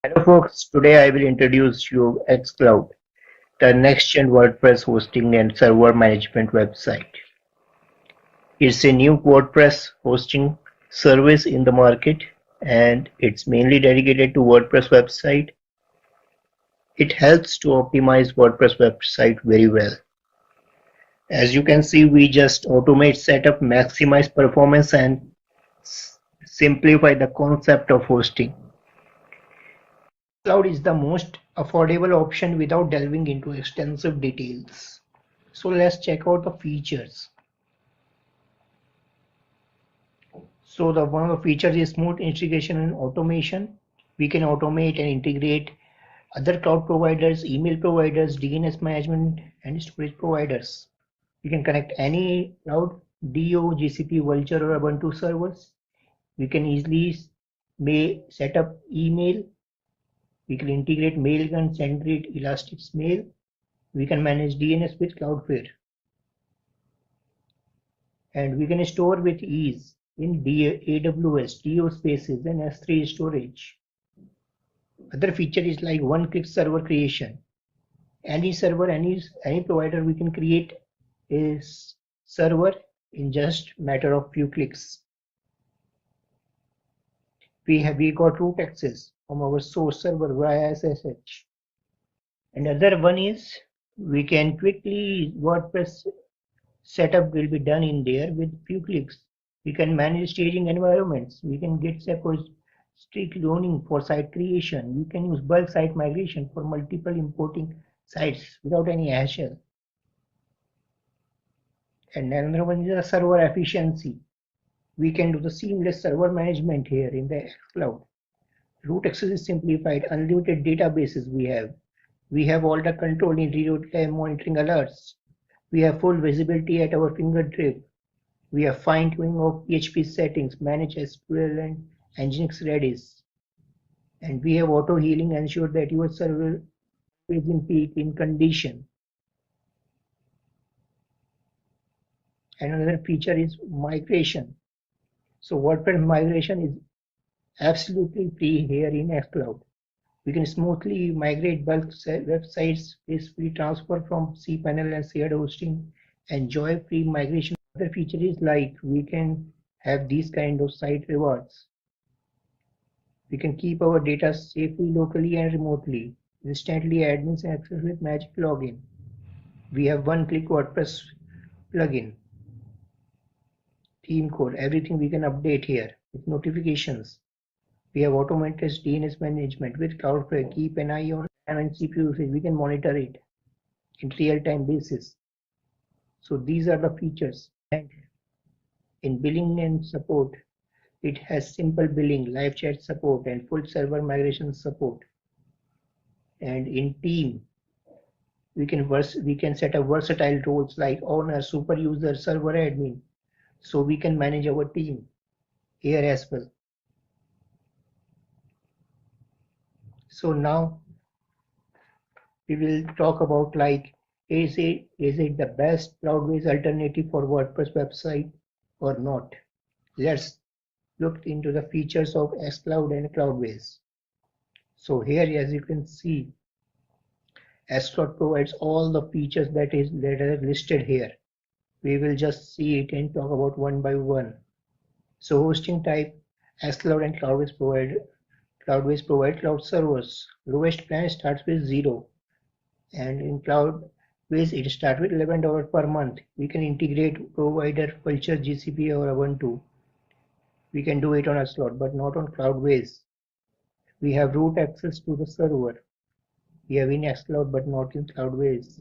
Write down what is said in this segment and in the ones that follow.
Hello folks, today I will introduce you xCloud, the next-gen WordPress hosting and server management website. It's a new WordPress hosting service in the market and it's mainly dedicated to WordPress website. It helps to optimize WordPress website very well. As you can see, we just automate setup, maximize performance and simplify the concept of hosting. Cloud is the most affordable option without delving into extensive details. So let's check out the features. So one of the features is smooth integration and automation. We can automate and integrate other cloud providers, email providers, DNS management and storage providers. We can connect any cloud DO, GCP, Vultr or Ubuntu servers. We can easily set up email. We can integrate Mailgun, SendGrid, Elasticmail. We can manage DNS with Cloudflare. And we can store with ease in AWS, DO spaces and S3 storage. Other feature is like one-click server creation. Any server, any provider, we can create a server in just matter of few clicks. We got root access from our source server via SSH. And other one is we can quickly WordPress setup will be done in there with few clicks. We can manage staging environments. We can get strict cloning for site creation. We can use bulk site migration for multiple importing sites without any hassle. And another one is the server efficiency. We can do the seamless server management here in the xCloud. Root access is simplified, unlimited databases we have. We have all the control in real-time monitoring alerts. We have full visibility at our fingertip. We have fine-tuning of PHP settings, manage SQL and Nginx Redis. And we have auto-healing, ensure that your server is in peak in condition. And another feature is migration. So WordPress migration is absolutely free here in xCloud. We can smoothly migrate bulk websites, gracefully transfer from cPanel and shared hosting, enjoy free migration. Other feature is like we can have these kind of site rewards. We can keep our data safely locally and remotely. Instantly admins access with magic login. We have one-click WordPress plugin. Theme code, everything we can update here with notifications. We have automated DNS management with Cloudflare. Keep an eye on RAM and CPU usage. We can monitor it in real-time basis. So these are the features. And in billing and support, it has simple billing, live chat support, and full server migration support. And in team, we can set up versatile roles like owner, super user, server admin. So we can manage our team here as well. So now we will talk about like is it the best Cloudways alternative for WordPress website or not? Let's look into the features of xCloud and Cloudways. So here, as you can see, xCloud provides all the features that are listed here. We will just see it and talk about one by one. So hosting type, xCloud and Cloudways provide cloud servers. Lowest plan starts with 0, and in Cloudways it starts with $11 per month. We can integrate provider Vultr, GCP or Ubuntu. We can do it on xCloud, but not on Cloudways. We have root access to the server. We have in xCloud, but not in Cloudways.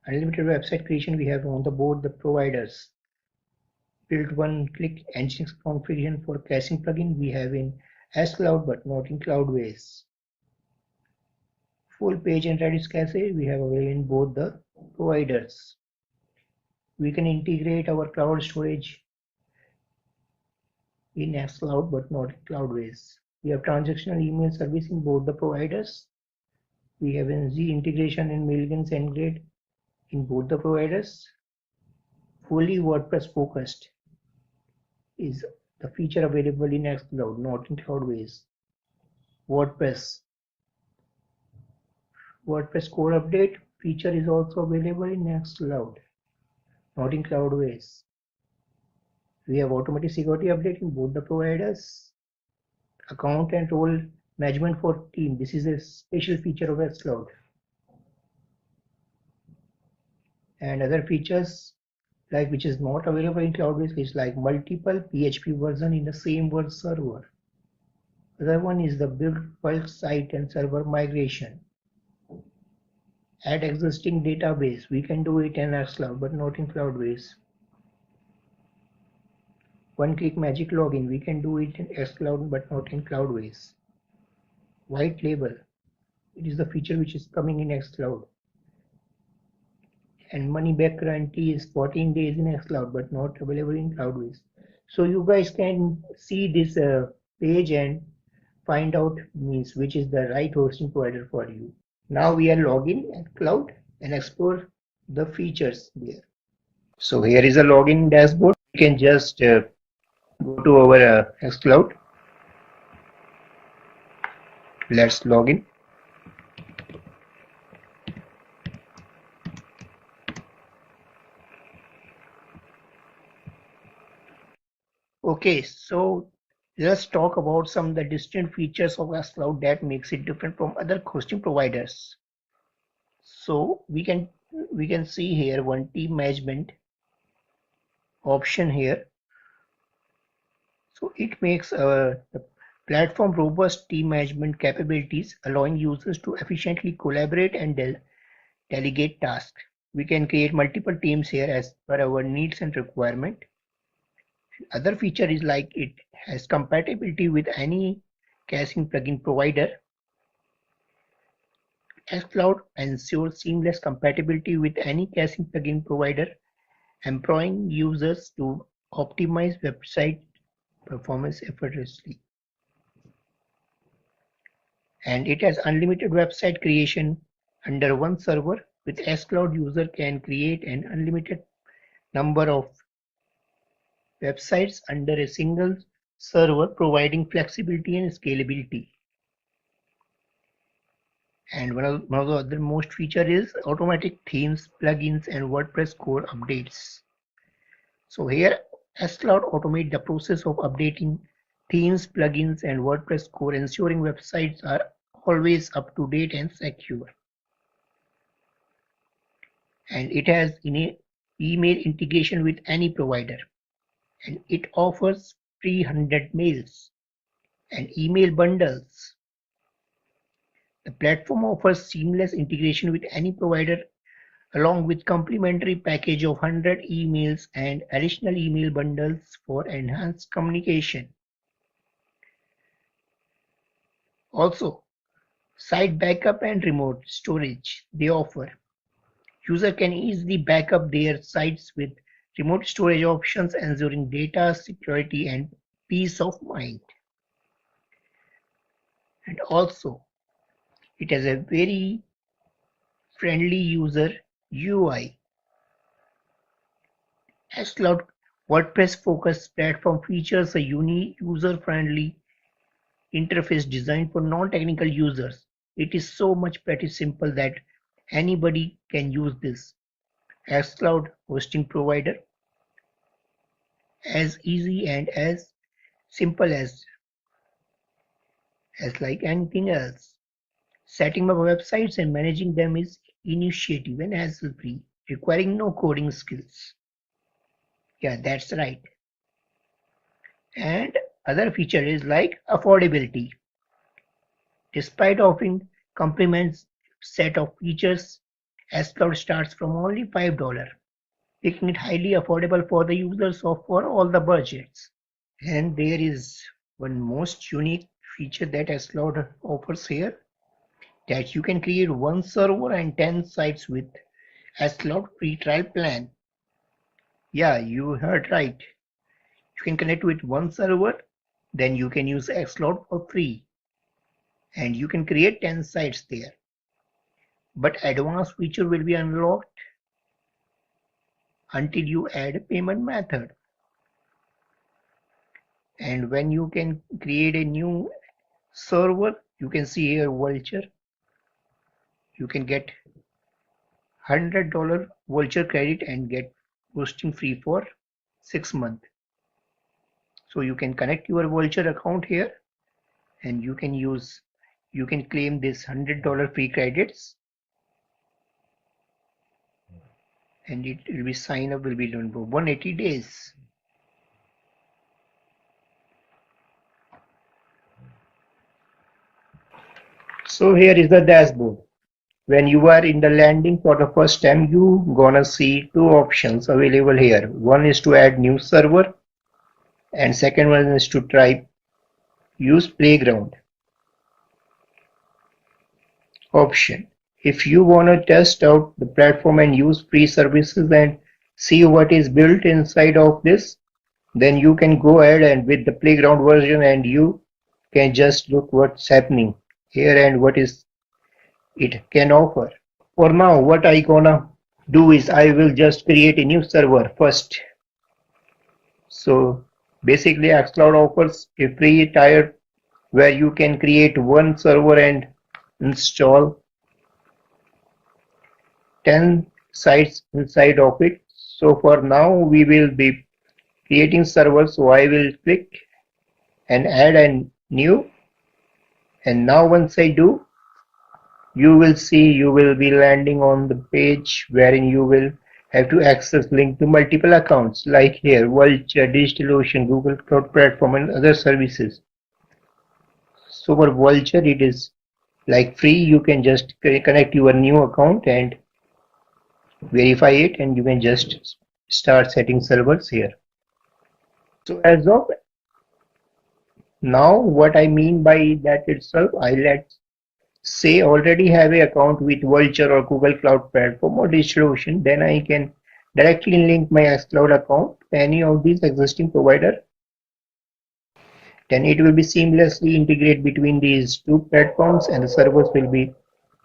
Unlimited website creation we have on board the providers. Built one-click Nginx configuration for caching plugin we have in xCloud but not in Cloudways. Full page and Redis cache we have available in both the providers. We can integrate our cloud storage in xCloud but not in Cloudways. We have transactional email service in both the providers. We have NZ integration in Mailgun SendGrid in both the providers. Fully WordPress focused is the feature available in xCloud, not in Cloudways. WordPress core update feature is also available in xCloud, not in Cloudways. We have automatic security update in both the providers. Account and role management for team. This is a special feature of xCloud. And other features like which is not available in Cloudways is like multiple PHP version in the same word server. Other one is the build bulk site and server migration. Add existing database. We can do it in xCloud but not in Cloudways. One-click magic login. We can do it in xCloud but not in Cloudways. White label. It is the feature which is coming in xCloud. And money back guarantee is 14 days in xCloud but not available in Cloudways. So you guys can see this page and find out means which is the right hosting provider for you. Now we are login at Cloud and explore the features there. So here is a login dashboard. You can just go to our xCloud. Let's log in. Okay, so let's talk about some of the distinct features of xCloud that makes it different from other hosting providers. So we can see here one team management option here. So it makes the platform robust team management capabilities, allowing users to efficiently collaborate and delegate tasks. We can create multiple teams here as per our needs and requirement. Other feature is like it has compatibility with any caching plugin provider. xCloud ensures seamless compatibility with any caching plugin provider, empowering users to optimize website performance effortlessly. And it has unlimited website creation under one server. With xCloud, user can create an unlimited number of websites under a single server, providing flexibility and scalability. And one of the other most feature is automatic themes, plugins, and WordPress core updates. So here xCloud automate the process of updating themes, plugins, and WordPress core, ensuring websites are always up to date and secure. And it has email integration with any provider, and it offers 300 mails and email bundles. The platform offers seamless integration with any provider along with complimentary package of 100 emails and additional email bundles for enhanced communication. Also, site backup and remote storage they offer. User can easily back up their sites with remote storage options, ensuring data security and peace of mind. And also, it has a very friendly user UI. xCloud WordPress-focused platform features a unique user-friendly interface designed for non-technical users. It is so much pretty simple that anybody can use this xCloud hosting provider, as easy and as simple as like anything else. Setting up websites and managing them is initiative and hassle-free, requiring no coding skills. Yeah, that's right. And other feature is like affordability. Despite offering complements set of features, xCloud starts from only $5, making it highly affordable for the users of for all the budgets. And there is one most unique feature that xCloud offers here, that you can create one server and 10 sites with xCloud free trial plan. Yeah, you heard right. You can connect with one server, then you can use xCloud for free, and you can create 10 sites there. But advanced feature will be unlocked until you add a payment method. And when you can create a new server, you can see here Vulture. You can get $100 Vulture credit and get hosting free for 6 months. So you can connect your Vulture account here and you can claim this $100 free credits, and it will be sign up will be done for 180 days. So here is the dashboard. When you are in the landing for the first time, you gonna see two options available here. One is to add new server and second one is to try use playground option. If you wanna test out the platform and use free services and see what is built inside of this, then you can go ahead and with the playground version and you can just look what's happening here and what is it can offer. For now, what I gonna do is I will just create a new server first. So basically xCloud offers a free tier where you can create one server and install 10 sites inside of it. So for now we will be creating servers, so I will click and add a new, and now once I do, you will see you will be landing on the page wherein you will have to access link to multiple accounts like here Vulture, DigitalOcean, Google Cloud Platform and other services. So for Vulture it is like free, you can just connect your new account and verify it and you can just start setting servers here. So as of now, what I mean by that itself, I let's say already have a account with Vulture or Google Cloud Platform or DigitalOcean, then I can directly link my xCloud account to any of these existing provider. Then it will be seamlessly integrate between these two platforms and the servers will be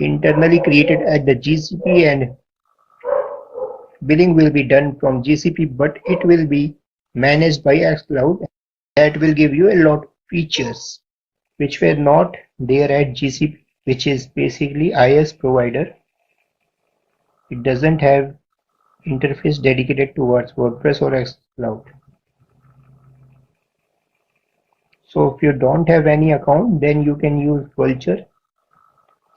internally created at the GCP and billing will be done from GCP, but it will be managed by xCloud. That will give you a lot of features which were not there at GCP, which is basically IaaS provider. It doesn't have interface dedicated towards WordPress or xCloud. So if you don't have any account, then you can use Vulture.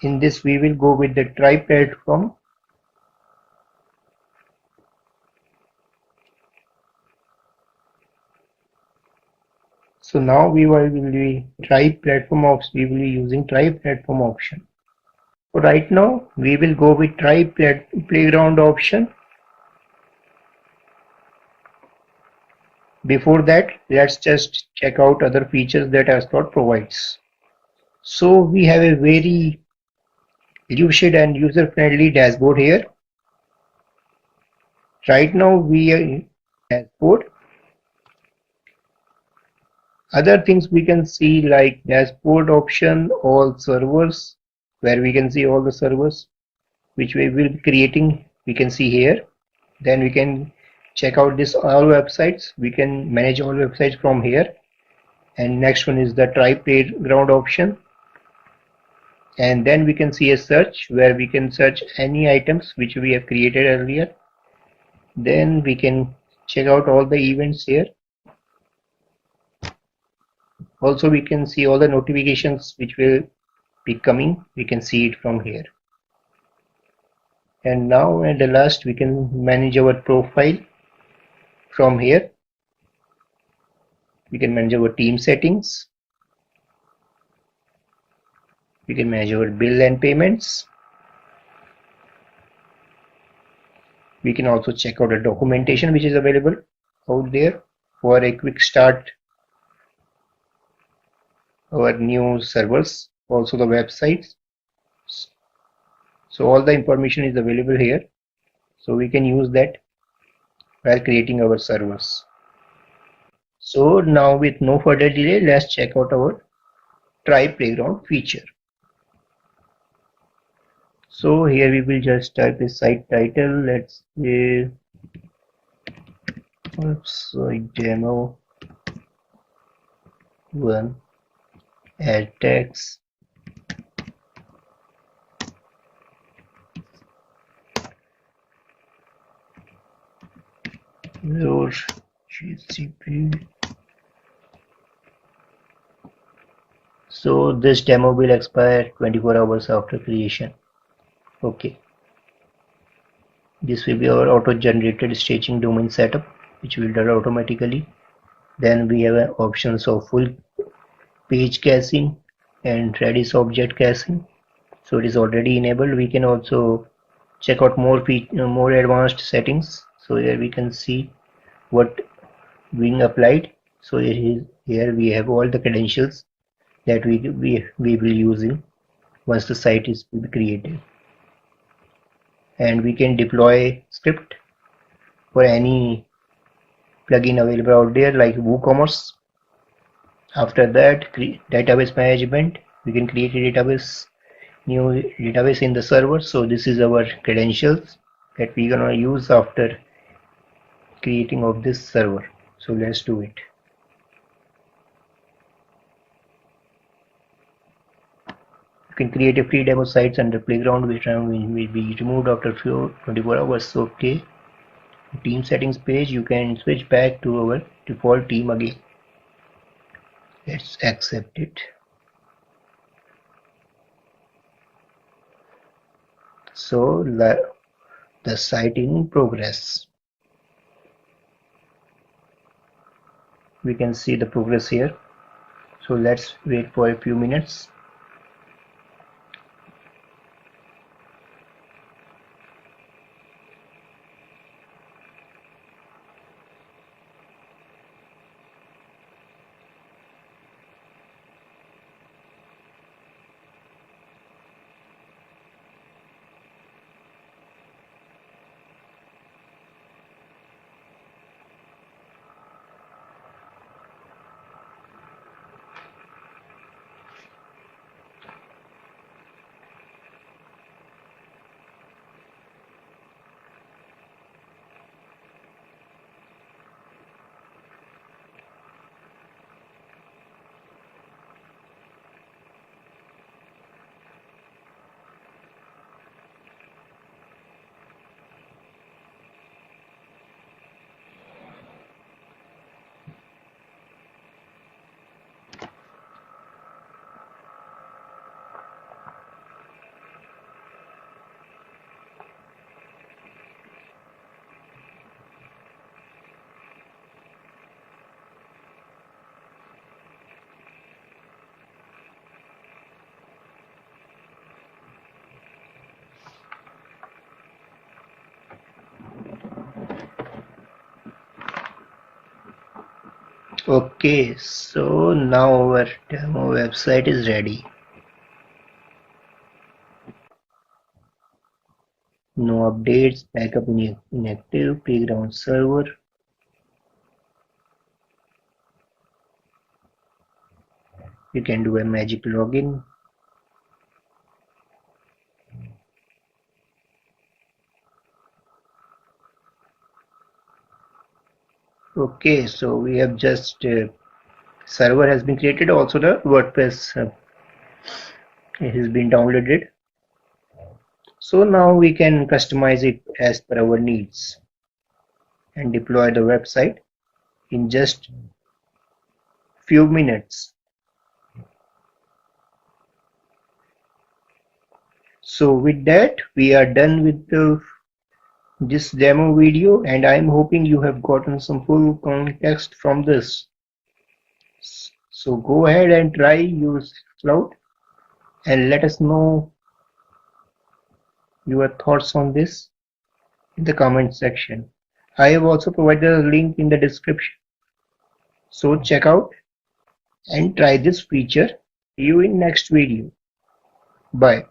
In this we will go with the Try platform. So now we will be Try platform option. We will be using Try platform option. So right now we will go with Try playground option. Before that, let's just check out other features that xCloud provides. So we have a very lucid and user-friendly dashboard here. Right now we are in dashboard. Other things we can see like dashboard option, all servers, where we can see all the servers which we will be creating. We can see here. Then we can check out this all websites. We can manage all websites from here. And next one is the Try playground option. And then we can see a search where we can search any items which we have created earlier. Then we can check out all the events here. Also we can see all the notifications which will be coming. We can see it from here. And now at the last we can manage our profile from here. We can manage our team settings. We can manage our bill and payments. We can also check out the documentation which is available out there for a quick start our new servers, also the websites. So all the information is available here, so we can use that while creating our servers. So now with no further delay, let's check out our Try playground feature. So here we will just type a site title. Let's say website demo 1. add text, your GCP. So this demo will expire 24 hours after creation. Okay. This will be our auto-generated staging domain setup, which will done automatically. Then we have options of full page caching and Redis object caching. So it is already enabled. We can also check out more advanced settings. So here we can see what being applied. So here we have all the credentials that we will use in once the site is created, and we can deploy script for any plugin available out there like WooCommerce. After that, database management, we can create a new database in the server. So this is our credentials that we're gonna use after creating of this server. So let's do it. You can create a free demo sites under playground, which will be removed after 24 hours. Okay. Team settings page, you can switch back to our default team again. Let's accept it. So the site in progress. We can see the progress here. So let's wait for a few minutes. Okay, so now our demo website is ready. No updates, backup inactive, playground server. You can do a magic login. Okay, so we have just server has been created. Also the WordPress has been downloaded. So now we can customize it as per our needs and deploy the website in just few minutes. So with that, we are done with this demo video, and I'm hoping you have gotten some full context from this. So go ahead and try use Cloud and let us know your thoughts on this in the comment section. I have also provided a link in the description. So check out and try this feature. See you in next video. Bye.